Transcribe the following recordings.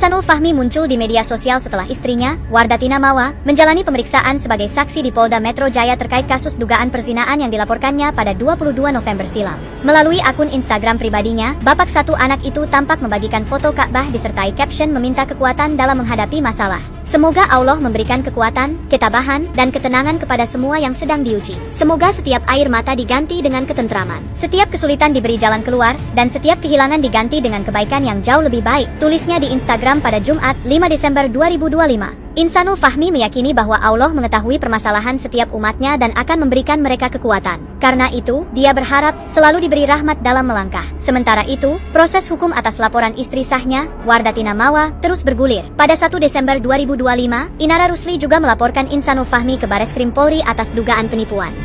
Insanul Fahmi muncul di media sosial setelah istrinya, Wardatina Mawa, menjalani pemeriksaan sebagai saksi di Polda Metro Jaya terkait kasus dugaan perzinaan yang dilaporkannya pada 22 November silam. Melalui akun Instagram pribadinya, bapak satu anak itu tampak membagikan foto Ka'bah disertai caption meminta kekuatan dalam menghadapi masalah. Semoga Allah memberikan kekuatan, ketabahan, dan ketenangan kepada semua yang sedang diuji. Semoga setiap air mata diganti dengan ketentraman. Setiap kesulitan diberi jalan keluar, dan setiap kehilangan diganti dengan kebaikan yang jauh lebih baik, tulisnya di Instagram pada Jumat, 5 Desember 2025. Insanul Fahmi meyakini bahwa Allah mengetahui permasalahan setiap umatnya dan akan memberikan mereka kekuatan. Karena itu, dia berharap selalu diberi rahmat dalam melangkah. Sementara itu, proses hukum atas laporan istri sahnya, Wardatina Mawa, terus bergulir. Pada 1 Desember 2025, Inara Rusli juga melaporkan Insanul Fahmi ke Bareskrim Polri atas dugaan penipuan.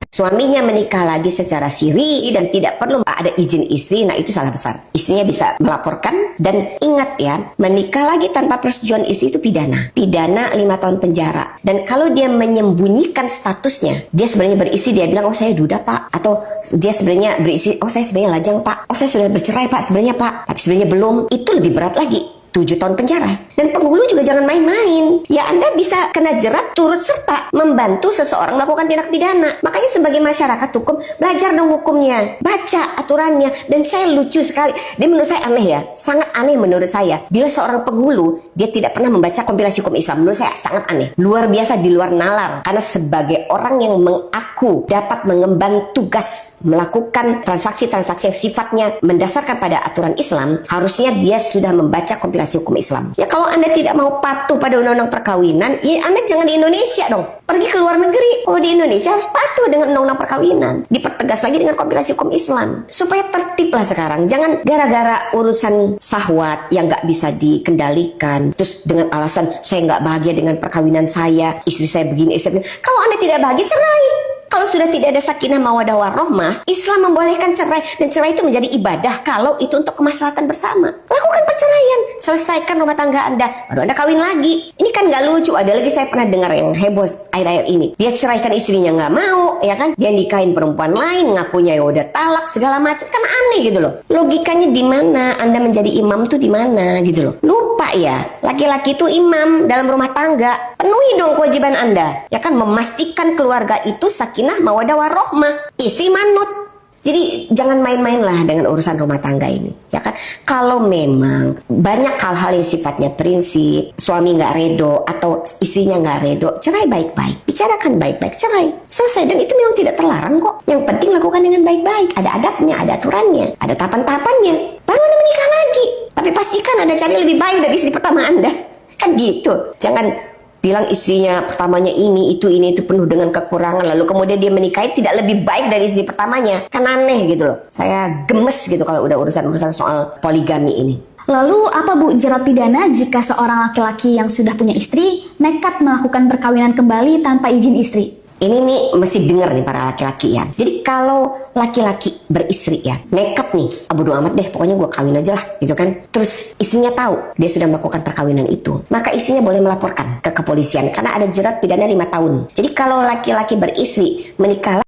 Suaminya menikah lagi secara siri dan tidak perlu ada izin istri, nah itu salah besar. Istrinya bisa melaporkan, dan ingat ya, menikah lagi tanpa persetujuan istri itu pidana. Pidana 5 tahun penjara. Dan kalau dia menyembunyikan statusnya, dia sebenarnya beristri, dia bilang, oh saya duda pak. Atau dia sebenarnya beristri, oh saya sebenarnya lajang pak. Oh saya sudah bercerai pak sebenarnya pak. Tapi sebenarnya belum. Itu lebih berat lagi. 7 tahun penjara. Dan penghulu juga jangan main-main. Ya Anda bisa kena jerat turut serta membantu seseorang melakukan tindak pidana. Makanya sebagai masyarakat hukum, belajar dong hukumnya. Baca aturannya. Dan saya lucu sekali. Dan menurut saya aneh ya. Sangat aneh menurut saya. Bila seorang penghulu, dia tidak pernah membaca kompilasi hukum Islam. Menurut saya sangat aneh. Luar biasa, di luar nalar. Karena sebagai orang yang mengaku dapat mengemban tugas melakukan transaksi-transaksi yang sifatnya mendasarkan pada aturan Islam, harusnya dia sudah membaca kompilasi hukum Islam. Ya kalau Anda tidak mau patuh pada undang-undang perkawinan, ya Anda jangan di Indonesia dong. Pergi ke luar negeri. Kalau di Indonesia harus patuh dengan undang-undang perkawinan. Dipertegas lagi dengan kompilasi hukum Islam. Supaya tertib lah sekarang. Jangan gara-gara urusan syahwat yang nggak bisa dikendalikan, terus dengan alasan saya nggak bahagia dengan perkawinan saya, istri saya begini, istri begini. Kalau Anda tidak bahagia, cerai. Kalau sudah tidak ada sakinah mawaddah warahmah, Islam membolehkan cerai, dan cerai itu menjadi ibadah kalau itu untuk kemaslahatan bersama. Lakukan perceraian, selesaikan rumah tangga Anda, baru Anda kawin lagi. Ini kan nggak lucu. Ada lagi saya pernah dengar yang heboh akhir-akhir ini. Dia ceraikan istrinya nggak mau, ya kan? Dia nikahin perempuan lain, ngakunya ya udah talak segala macam, kan aneh gitu loh. Logikanya di mana? Anda menjadi imam tuh di mana gitu loh? Lupa ya, laki-laki itu imam dalam rumah tangga. Penuhi dong kewajiban Anda, ya kan, memastikan keluarga itu sakinah mawaddah warahmah, isi manut. Jadi jangan main-main lah dengan urusan rumah tangga ini, ya kan. Kalau memang banyak hal-hal yang sifatnya prinsip, suami nggak redo atau istrinya nggak redo, cerai baik-baik, bicarakan baik-baik, cerai, selesai. Dan itu memang tidak terlarang kok. Yang penting lakukan dengan baik-baik, ada adabnya, ada aturannya, ada tahapan-tahapannya, baru Anda menikah lagi. Tapi pastikan Anda cari lebih baik dari istri pertama Anda, kan gitu. Jangan bilang istrinya pertamanya ini itu penuh dengan kekurangan, lalu kemudian dia menikahi tidak lebih baik dari istri pertamanya, kan aneh gitu loh. Saya gemes gitu kalau udah urusan-urusan soal poligami ini. Lalu apa Bu jerat pidana jika seorang laki-laki yang sudah punya istri nekat melakukan perkawinan kembali tanpa izin istri? Ini nih mesti dengar nih para laki-laki ya. Jadi kalau laki-laki beristri ya, nekat nih, bodo amat deh, pokoknya gue kawin aja lah gitu kan. Terus istrinya tahu dia sudah melakukan perkawinan itu, maka istrinya boleh melaporkan ke kepolisian karena ada jerat pidana 5 tahun. Jadi kalau laki-laki beristri menikah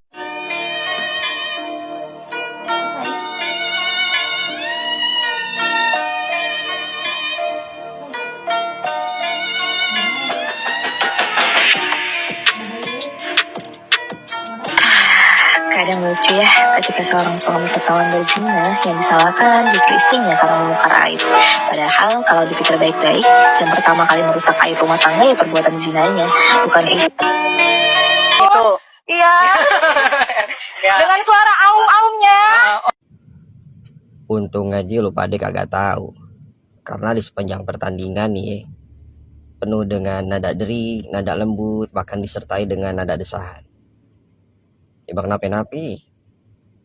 Kadang lucu ya ketika seorang suami ketahuan berzina, yang disalahkan justru istrinya karena membongkar aib. Padahal kalau dipikir baik-baik, yang pertama kali merusak aib rumah tangga ya perbuatan zinanya, bukan istri. Itu. Iya. Ya. Dengan suara aum-aumnya. Untung aja lu pada kagak tahu. Karena di sepanjang pertandingan nih penuh dengan nada deri, nada lembut, bahkan disertai dengan nada desahan. Tiba kenapa-napi.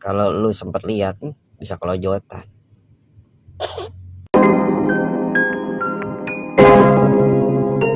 Kalau lu sempat lihat bisa kelojotan.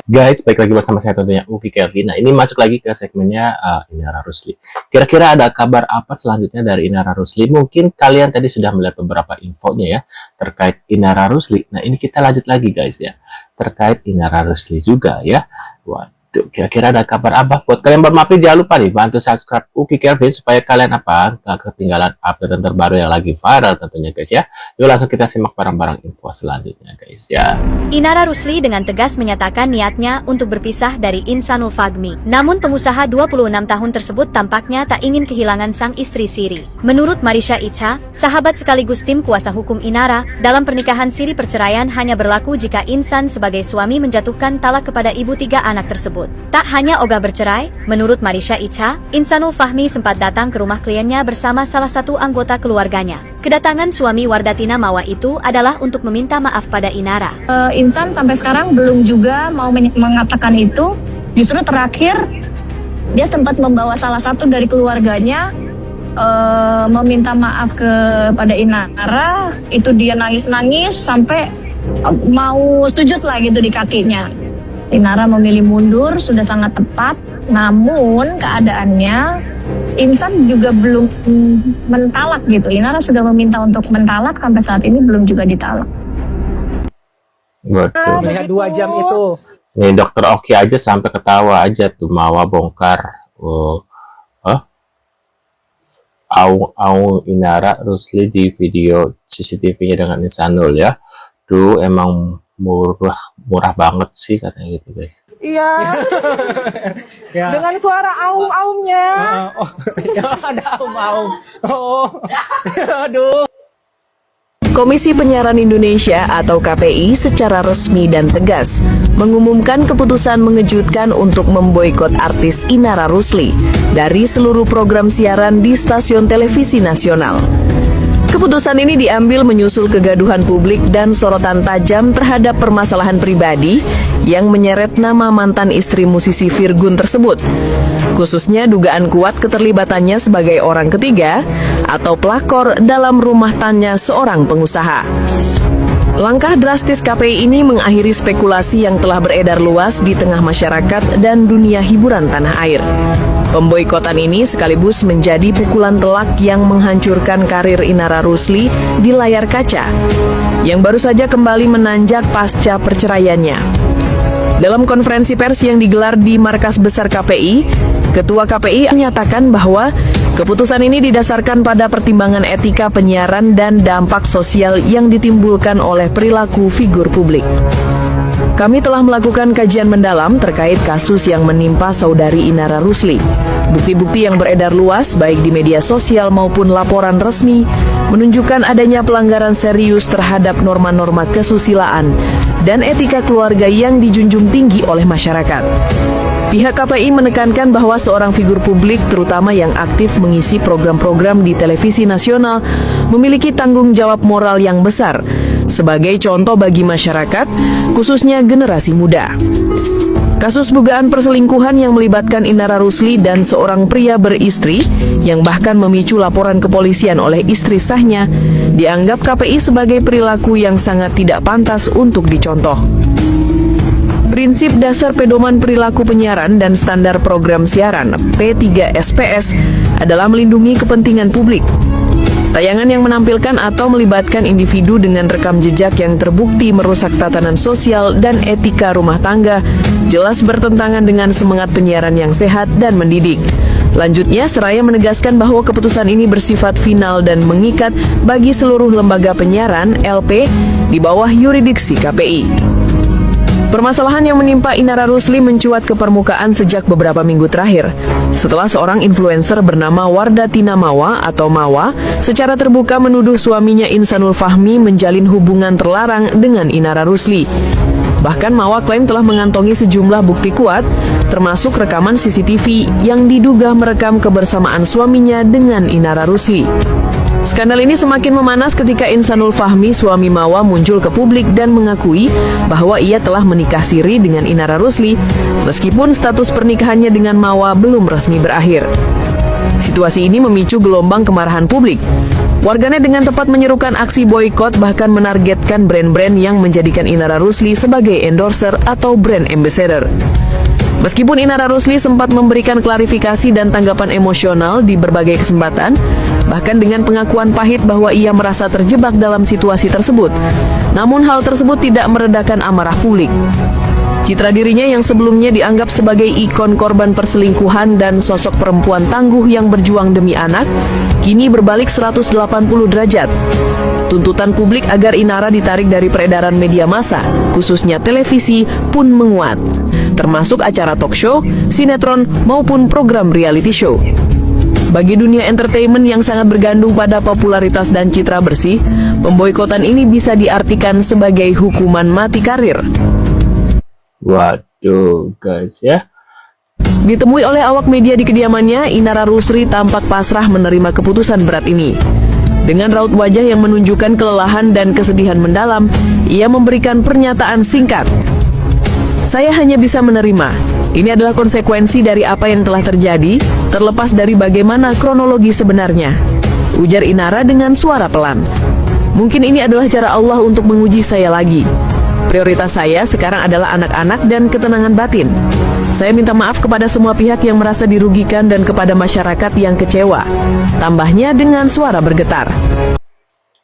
Guys, balik lagi bersama saya tentunya Uki Kelvin. Nah, ini masuk lagi ke segmennya Inara Rusli. Kira-kira ada kabar apa selanjutnya dari Inara Rusli? Mungkin kalian tadi sudah melihat beberapa infonya ya terkait Inara Rusli. Nah, ini kita lanjut lagi guys ya terkait Inara Rusli juga ya. Wah, Kira-kira ada kabar apa? Buat kalian bermampir jangan lupa nih bantu subscribe Uki Kelvin supaya kalian nggak ketinggalan update terbaru yang lagi viral tentunya guys ya. Yuk langsung kita simak barang-barang info selanjutnya guys ya. Inara Rusli dengan tegas menyatakan niatnya untuk berpisah dari Insanul Fahmi. Namun pengusaha 26 tahun tersebut tampaknya tak ingin kehilangan sang istri Siri. Menurut Marisha Icha, sahabat sekaligus tim kuasa hukum Inara, dalam pernikahan siri perceraian hanya berlaku jika Insan sebagai suami menjatuhkan talak kepada ibu 3 anak tersebut. Tak hanya ogah bercerai, menurut Marisha Icha, Insanul Fahmi sempat datang ke rumah kliennya bersama salah satu anggota keluarganya. Kedatangan suami Wardatina Mawa itu adalah untuk meminta maaf pada Inara. Insan sampai sekarang belum juga mau mengatakan itu. Justru terakhir dia sempat membawa salah satu dari keluarganya meminta maaf kepada Inara. Itu dia nangis-nangis sampai mau sujud lah gitu di kakinya. Inara memilih mundur sudah sangat tepat, namun keadaannya Insan juga belum mentalak gitu. Inara sudah meminta untuk mentalak, sampai saat ini belum juga ditalak. Betul. Melihat 2 jam itu. Nih dokter Oki aja sampai ketawa aja tuh Mawa bongkar Aung Inara Rusli di video CCTV-nya dengan Insanul ya. Duh emang murah banget sih katanya gitu guys. Iya. Ya. Dengan suara aum-aumnya. Ada aum-aum. Aduh. Komisi Penyiaran Indonesia atau KPI secara resmi dan tegas mengumumkan keputusan mengejutkan untuk memboikot artis Inara Rusli dari seluruh program siaran di stasiun televisi nasional. Keputusan ini diambil menyusul kegaduhan publik dan sorotan tajam terhadap permasalahan pribadi yang menyeret nama mantan istri musisi Virgun tersebut. Khususnya dugaan kuat keterlibatannya sebagai orang ketiga atau pelakor dalam rumah tangga seorang pengusaha. Langkah drastis KPI ini mengakhiri spekulasi yang telah beredar luas di tengah masyarakat dan dunia hiburan tanah air. Pemboikotan ini sekaligus menjadi pukulan telak yang menghancurkan karir Inara Rusli di layar kaca, yang baru saja kembali menanjak pasca perceraiannya. Dalam konferensi pers yang digelar di markas besar KPI, Ketua KPI menyatakan bahwa keputusan ini didasarkan pada pertimbangan etika penyiaran dan dampak sosial yang ditimbulkan oleh perilaku figur publik. Kami telah melakukan kajian mendalam terkait kasus yang menimpa saudari Inara Rusli. Bukti-bukti yang beredar luas baik di media sosial maupun laporan resmi menunjukkan adanya pelanggaran serius terhadap norma-norma kesusilaan dan etika keluarga yang dijunjung tinggi oleh masyarakat. Pihak KPI menekankan bahwa seorang figur publik, terutama yang aktif mengisi program-program di televisi nasional, memiliki tanggung jawab moral yang besar sebagai contoh bagi masyarakat, khususnya generasi muda. Kasus dugaan perselingkuhan yang melibatkan Inara Rusli dan seorang pria beristri yang bahkan memicu laporan kepolisian oleh istri sahnya dianggap KPI sebagai perilaku yang sangat tidak pantas untuk dicontoh. Prinsip dasar pedoman perilaku penyiaran dan standar program siaran P3SPS adalah melindungi kepentingan publik. Tayangan yang menampilkan atau melibatkan individu dengan rekam jejak yang terbukti merusak tatanan sosial dan etika rumah tangga jelas bertentangan dengan semangat penyiaran yang sehat dan mendidik. Lanjutnya, seraya menegaskan bahwa keputusan ini bersifat final dan mengikat bagi seluruh lembaga penyiaran LP di bawah yurisdiksi KPI. Permasalahan yang menimpa Inara Rusli mencuat ke permukaan sejak beberapa minggu terakhir, setelah seorang influencer bernama Wardatina Mawa atau Mawa secara terbuka menuduh suaminya Insanul Fahmi menjalin hubungan terlarang dengan Inara Rusli. Bahkan Mawa klaim telah mengantongi sejumlah bukti kuat, termasuk rekaman CCTV yang diduga merekam kebersamaan suaminya dengan Inara Rusli. Skandal ini semakin memanas ketika Insanul Fahmi, suami Mawa, muncul ke publik dan mengakui bahwa ia telah menikah siri dengan Inara Rusli, meskipun status pernikahannya dengan Mawa belum resmi berakhir. Situasi ini memicu gelombang kemarahan publik. Warganet dengan tepat menyerukan aksi boykot, bahkan menargetkan brand-brand yang menjadikan Inara Rusli sebagai endorser atau brand ambassador. Meskipun Inara Rusli sempat memberikan klarifikasi dan tanggapan emosional di berbagai kesempatan, bahkan dengan pengakuan pahit bahwa ia merasa terjebak dalam situasi tersebut, namun hal tersebut tidak meredakan amarah publik. Citra dirinya yang sebelumnya dianggap sebagai ikon korban perselingkuhan dan sosok perempuan tangguh yang berjuang demi anak, kini berbalik 180 derajat. Tuntutan publik agar Inara ditarik dari peredaran media massa, khususnya televisi, pun menguat, termasuk acara talk show, sinetron, maupun program reality show. Bagi dunia entertainment yang sangat bergantung pada popularitas dan citra bersih, pemboikotan ini bisa diartikan sebagai hukuman mati karir. Waduh, guys ya. Ditemui oleh awak media di kediamannya, Inara Rusli tampak pasrah menerima keputusan berat ini. Dengan raut wajah yang menunjukkan kelelahan dan kesedihan mendalam, ia memberikan pernyataan singkat. Saya hanya bisa menerima. Ini adalah konsekuensi dari apa yang telah terjadi, terlepas dari bagaimana kronologi sebenarnya, ujar Inara dengan suara pelan. Mungkin ini adalah cara Allah untuk menguji saya lagi. Prioritas saya sekarang adalah anak-anak dan ketenangan batin. Saya minta maaf kepada semua pihak yang merasa dirugikan dan kepada masyarakat yang kecewa. Tambahnya dengan suara bergetar.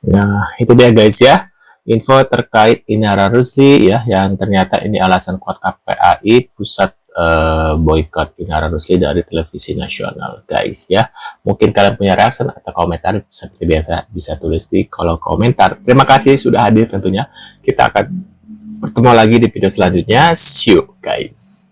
Nah, itu dia guys ya. Info terkait Inara Rusli ya, yang ternyata ini alasan kuat KPAI pusat boykot Inara Rusli dari televisi nasional guys ya. Mungkin kalian punya reaksi atau komentar seperti biasa bisa tulis di kolom komentar. Terima kasih sudah hadir tentunya. Kita akan bertemu lagi di video selanjutnya. See you guys.